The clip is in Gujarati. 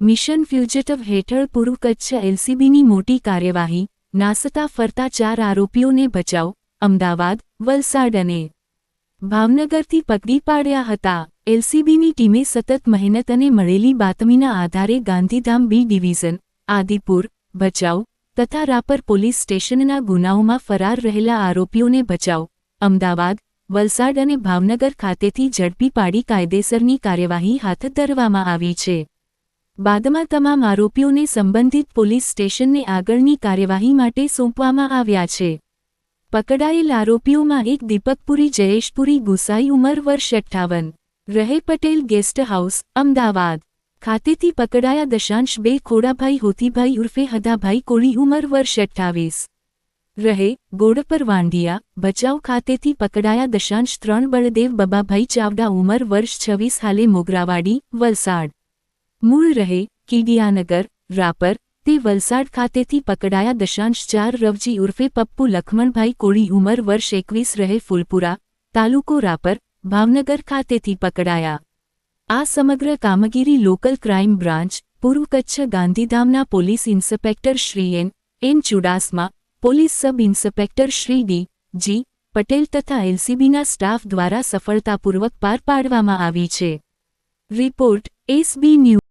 મિશન ફ્યુજિટિવ હેઠળ પૂર્વ કચ્છ એલસીબીની મોટી કાર્યવાહી, નાસતા ફરતા 4 આરોપીઓને બચાવ, અમદાવાદ, વલસાડ અને ભાવનગરથી પકડી પાડ્યા હતા। એલસીબીની ટીમે સતત મહેનત અને મળેલી બાતમીના આધારે ગાંધીધામ બી ડિવિઝન, આદિપુર, ભચાઉ તથા રાપર પોલીસ સ્ટેશનના ગુનાઓમાં ફરાર રહેલા આરોપીઓને બચાવ, અમદાવાદ, વલસાડ અને ભાવનગર ખાતેથી ઝડપી પાડી કાયદેસરની કાર્યવાહી હાથ ધરવામાં આવી છે। બાદમાં તમામ આરોપીઓને સંબંધિત પોલીસ સ્ટેશનને આગળની કાર્યવાહી માટે સોંપવામાં આવ્યા છે। પકડાયેલ આરોપીઓમાં એક દીપકપુરી જયેશપુરી ગુસાઈ ઉંમર વર્ષ 58, રહે પટેલ ગેસ્ટ હાઉસ, અમદાવાદ ખાતેથી પકડાયા। 2 ખોડાભાઈ હોતીભાઈ ઉર્ફે હદાભાઈ કોળી ઉંમર વર્ષ 28, રહે ગોડપર વાંઢિયા, ભચાઉ ખાતેથી પકડાયા। 3 બળદેવ બબાભાઈ ચાવડા ઉંમર વર્ષ 26, હાલે મોગરાવાડી, વલસાડ, મૂળ રહે કીડિયાનગર, રાપર, તે વલસાડ ખાતેથી પકડાયા। 4 રવજી ઉર્ફે પપ્પુ લખમણભાઈ કોળી ઉંમર વર્ષ 21, રહે ફૂલપુરા, તાલુકો રાપર, ભાવનગર ખાતેથી પકડાયા। આ સમગ્ર કામગીરી લોકલ ક્રાઇમ બ્રાન્ચ, પૂર્વ કચ્છ ગાંધીધામના police inspector Shri N Chudasama, police sub inspector Shri D G. Patel તથા એલસીબીના સ્ટાફ દ્વારા સફળતાપૂર્વક પાર પાડવામાં આવી છે। Report, SB news.